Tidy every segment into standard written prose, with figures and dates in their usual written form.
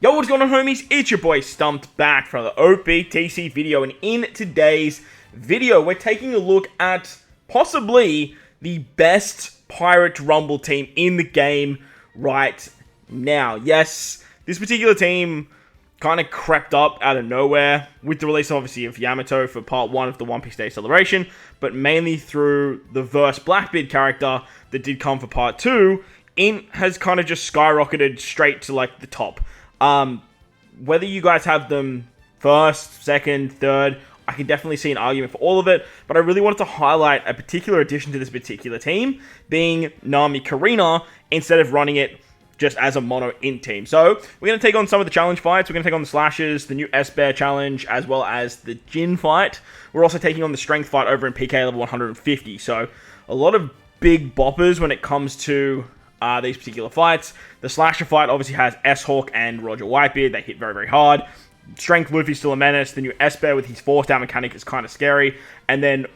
Yo, what's going on, homies? It's your boy Stumped back from the OPTC video, and in today's video, we're taking a look at possibly the best Pirate Rumble team in the game right now. Yes, this particular team kind of crept up out of nowhere with the release, obviously, of Yamato for part 1 of the One Piece Day Celebration, but mainly through the Verse Blackbeard character that did come for part 2. INT has kind of just skyrocketed straight to, like, the top. Whether you guys have them first, second, third, I can definitely see an argument for all of it, but I really wanted to highlight a particular addition to this particular team, being Nami Karina, instead of running it just as a mono INT team. So, we're going to take on some of the challenge fights. We're going to take on the Slashes, the new S-Bear challenge, as well as the Jin fight. We're also taking on the Strength fight over in PK level 150. So, a lot of big boppers when it comes to these particular fights. The Slasher fight obviously has S-Hawk and Roger Whitebeard. They hit very, very hard. Strength Luffy's still a menace. The new S-Bear with his force down mechanic is kind of scary. And then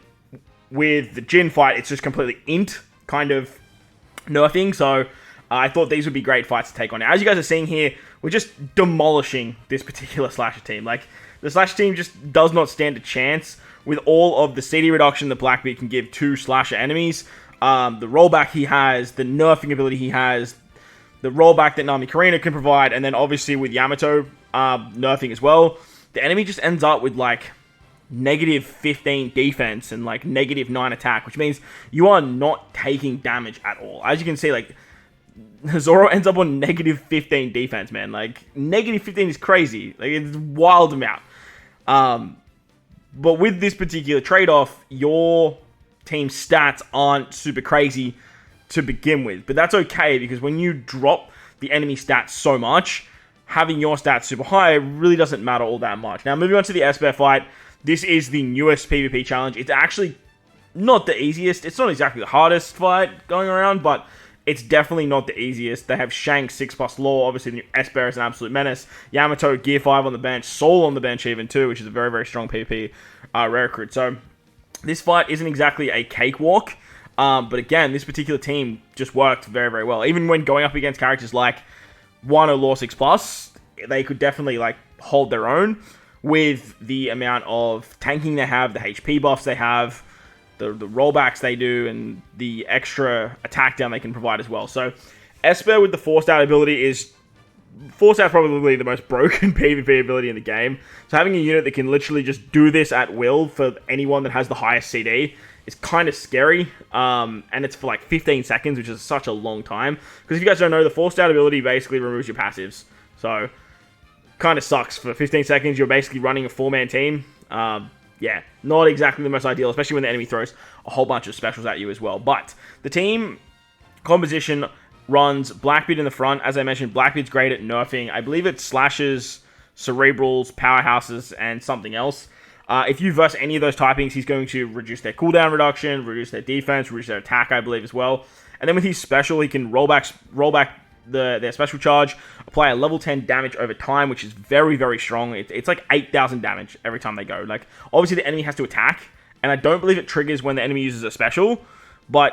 with the Jin fight, it's just completely INT kind of nerfing. So I thought these would be great fights to take on. Now, as you guys are seeing here, we're just demolishing this particular Slasher team. Like, the Slasher team just does not stand a chance with all of the CD reduction that Blackbeard can give to Slasher enemies. The rollback he has, the nerfing ability he has, the rollback that Nami Karina can provide, and then obviously with Yamato nerfing as well, the enemy just ends up with like negative 15 defense and like negative 9 attack, which means you are not taking damage at all. As you can see, like, Zoro ends up on negative 15 defense, man. Like, negative 15 is crazy. Like, it's wild amount. But with this particular trade-off, your team stats aren't super crazy to begin with, but that's okay, because when you drop the enemy stats so much, having your stats super high really doesn't matter all that much. Now, moving on to the S-Bear fight, this is the newest PvP challenge. It's actually not the easiest. It's not exactly the hardest fight going around, but it's definitely not the easiest. They have Shanks 6+ Law. Obviously, the new S-Bear is an absolute menace. Yamato, Gear 5 on the bench. Soul on the bench even too, which is a very, very strong PvP rare recruit. So this fight isn't exactly a cakewalk, but again, this particular team just worked very, very well. Even when going up against characters like Wano Law 6+, they could definitely like hold their own with the amount of tanking they have, the HP buffs they have, the rollbacks they do, and the extra attack down they can provide as well. So S-Bear with the Forced Out ability is... Force Out probably the most broken PvP ability in the game. So having a unit that can literally just do this at will for anyone that has the highest CD is kind of scary. And it's for like 15 seconds, which is such a long time. Because if you guys don't know, the Forced Out ability basically removes your passives. So kind of sucks. For 15 seconds, you're basically running a 4-man team. Yeah, not exactly the most ideal, especially when the enemy throws a whole bunch of specials at you as well. But the team composition runs Blackbeard in the front. As I mentioned, Blackbeard's great at nerfing. I believe it slashes, cerebrals, powerhouses, and something else. If you verse any of those typings, he's going to reduce their cooldown reduction, reduce their defense, reduce their attack, I believe, as well. And then with his special, he can roll back their special charge, apply a level 10 damage over time, which is very, very strong. It's like 8,000 damage every time they go. Like, obviously the enemy has to attack, and I don't believe it triggers when the enemy uses a special, but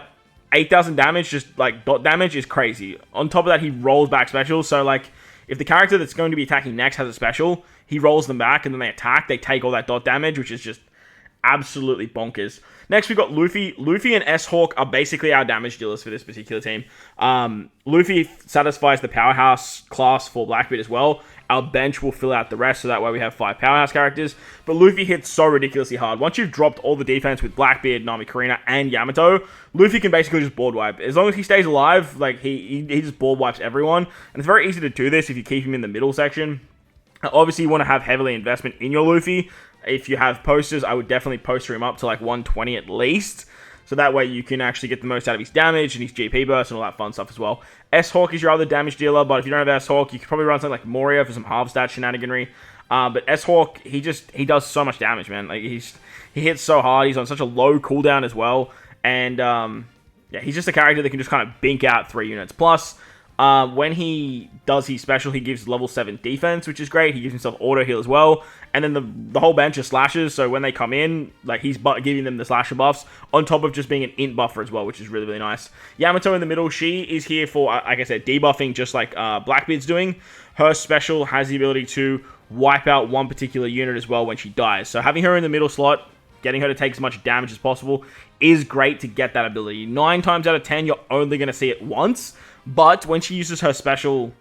8,000 damage, just like dot damage, is crazy. On top of that, he rolls back specials. So like, if the character that's going to be attacking next has a special, he rolls them back and then they attack. They take all that dot damage, which is just absolutely bonkers. Next, we've got Luffy. Luffy and S-Hawk are basically our damage dealers for this particular team. Luffy satisfies the powerhouse class for Blackbeard as well. Our bench will fill out the rest, so that way we have 5 powerhouse characters. But Luffy hits so ridiculously hard. Once you've dropped all the defense with Blackbeard, Nami Karina, and Yamato, Luffy can basically just board wipe. As long as he stays alive, like he just board wipes everyone. And it's very easy to do this if you keep him in the middle section. Obviously, you want to have heavily investment in your Luffy. If you have posters, I would definitely poster him up to like 120 at least. So that way you can actually get the most out of his damage and his GP burst and all that fun stuff as well. S-Hawk is your other damage dealer, but if you don't have S-Hawk, you could probably run something like Moria for some half stat shenaniganry. But S-Hawk, he does so much damage, man. Like, he hits so hard. He's on such a low cooldown as well. And yeah, he's just a character that can just kind of bink out 3 units. Plus, When he does his special, he gives level 7 defense, which is great. He gives himself auto heal as well. And then the whole bench of slashes, so when they come in, like he's giving them the slasher buffs, on top of just being an int buffer as well, which is really, really nice. Yamato in the middle, she is here for, like I said, debuffing, just like Blackbeard's doing. Her special has the ability to wipe out one particular unit as well when she dies. So having her in the middle slot, getting her to take as much damage as possible, is great to get that ability. 9 times out of 10, you're only going to see it once. But when she uses her special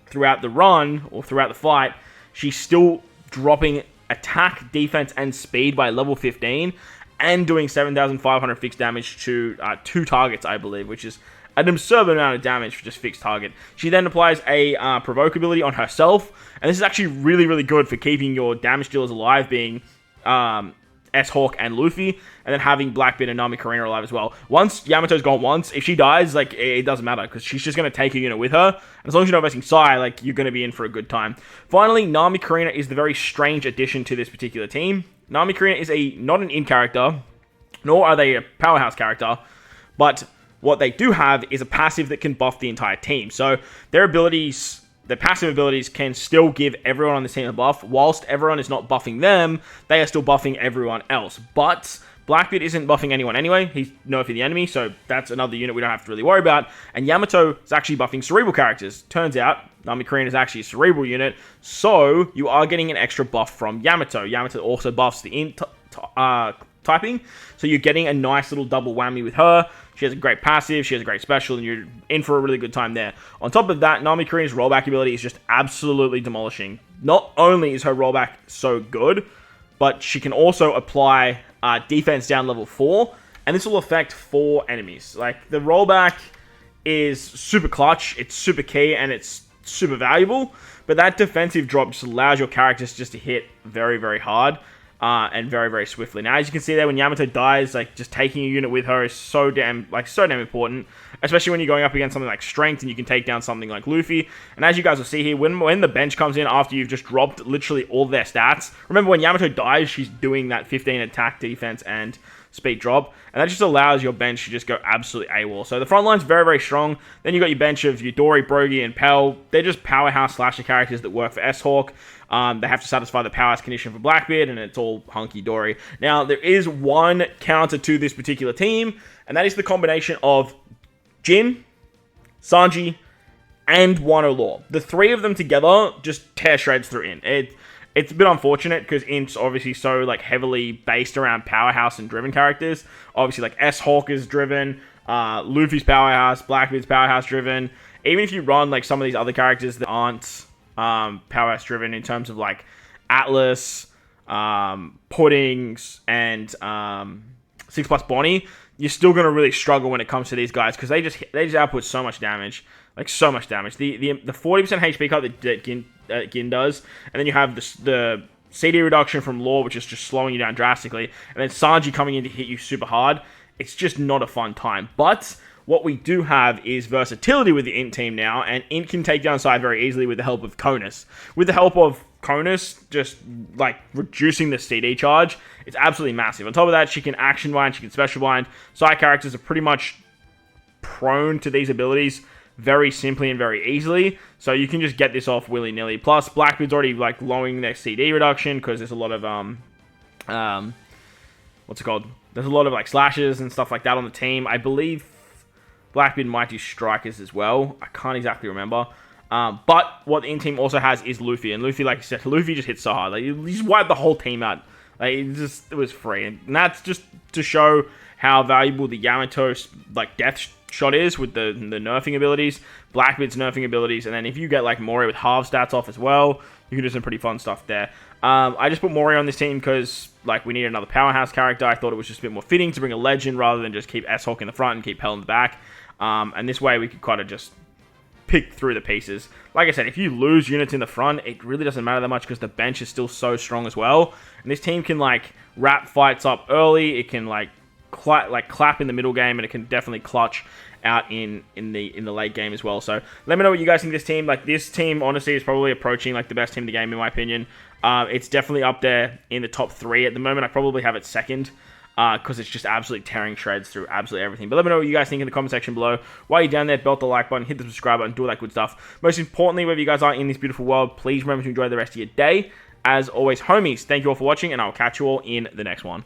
throughout the run, or throughout the fight, she's still dropping attack, defense, and speed by level 15, and doing 7,500 fixed damage to 2 targets, I believe, which is an absurd amount of damage for just fixed target. She then applies a provoke ability on herself, and this is actually really, really good for keeping your damage dealers alive, being S-Hawk and Luffy, and then having Blackbeard and Nami Karina alive as well. Once Yamato's gone once, if she dies, like, it doesn't matter, because she's just going to take a unit with her, and as long as you're not versing Sai, like, you're going to be in for a good time. Finally, Nami Karina is the very strange addition to this particular team. Nami Karina is not an in character, nor are they a powerhouse character, but what they do have is a passive that can buff the entire team. So their abilities, their passive abilities, can still give everyone on the team a buff. Whilst everyone is not buffing them, they are still buffing everyone else. But Blackbeard isn't buffing anyone anyway. He's nerfing the enemy, so that's another unit we don't have to really worry about. And Yamato is actually buffing cerebral characters. Turns out, Nami Karina is actually a cerebral unit, so you are getting an extra buff from Yamato. Yamato also buffs the int typing, so you're getting a nice little double whammy with her. She has a great passive, she has a great special, and you're in for a really good time there. On top of that, Nami Karina's rollback ability is just absolutely demolishing. Not only is her rollback so good, but she can also apply defense down level 4, and this will affect 4 enemies. Like, the rollback is super clutch, it's super key, and it's super valuable, but that defensive drop just allows your characters just to hit very, very hard. And very, very swiftly. Now, as you can see there, when Yamato dies, like, just taking a unit with her is so damn important, especially when you're going up against something like Strength and you can take down something like Luffy. And as you guys will see here, when the bench comes in after you've just dropped literally all their stats, remember when Yamato dies, she's doing that 15 attack, defense, and speed drop, and that just allows your bench to just go absolutely AWOL. So the front line's very, very strong. Then you got your bench of Yudori, Brogy, and Pell. They're just powerhouse slasher characters that work for S-Hawk. They have to satisfy the powerhouse condition for Blackbeard, and it's all hunky-dory. Now, there is one counter to this particular team, and that is the combination of Jin, Sanji, and Wano Law. The 3 of them together just tear shreds through Int. It's a bit unfortunate because Int's obviously so, like, heavily based around powerhouse and driven characters. Obviously, like, S-Hawk is driven, Luffy's powerhouse, Blackbeard's powerhouse driven. Even if you run, like, some of these other characters that aren't powerhouse driven in terms of, like, Atlas, Puddings, and 6+ Bonnie, you're still going to really struggle when it comes to these guys because they just output so much damage. Like, so much damage. The 40% HP cut that Gin does, and then you have the CD reduction from Law, which is just slowing you down drastically, and then Sanji coming in to hit you super hard. It's just not a fun time. But what we do have is versatility with the Int team now, and Int can take down Side very easily with the help of Conus. With the help of Conus, just, like, reducing the CD charge, it's absolutely massive. On top of that, she can action bind, she can special bind. Side characters are pretty much prone to these abilities very simply and very easily, so you can just get this off willy-nilly. Plus, Blackbeard's already, like, lowering their CD reduction, because there's a lot of, what's it called? There's a lot of, like, slashes and stuff like that on the team. I believe Blackbeard might do strikers as well. I can't exactly remember. But what the in-team also has is Luffy, and Luffy, like I said, Luffy just hits so hard. Like, he just wiped the whole team out. Like, it was free. And that's just to show how valuable the Yamato, like, death shot is with the nerfing abilities, Blackbeard's nerfing abilities, and then if you get, like, Mori with half stats off as well, you can do some pretty fun stuff there. I just put Mori on this team because, like, we need another powerhouse character. I thought it was just a bit more fitting to bring a legend rather than just keep S-Hawk in the front and keep Hell in the back. And this way we could kind of just pick through the pieces. Like I said, if you lose units in the front, it really doesn't matter that much because the bench is still so strong as well. And this team can, like, wrap fights up early. It can, like, clap in the middle game, and it can definitely clutch out in the late game as well. So let me know what you guys think of this team. Like, this team honestly is probably approaching, like, the best team in the game in my opinion. It's definitely up there in the top 3 at the moment. I probably have it second. because it's just absolutely tearing shreds through absolutely everything. But let me know what you guys think in the comment section below. While you're down there, belt the like button, hit the subscribe button, do all that good stuff. Most importantly, wherever you guys are in this beautiful world, please remember to enjoy the rest of your day. As always, homies, thank you all for watching, and I'll catch you all in the next one.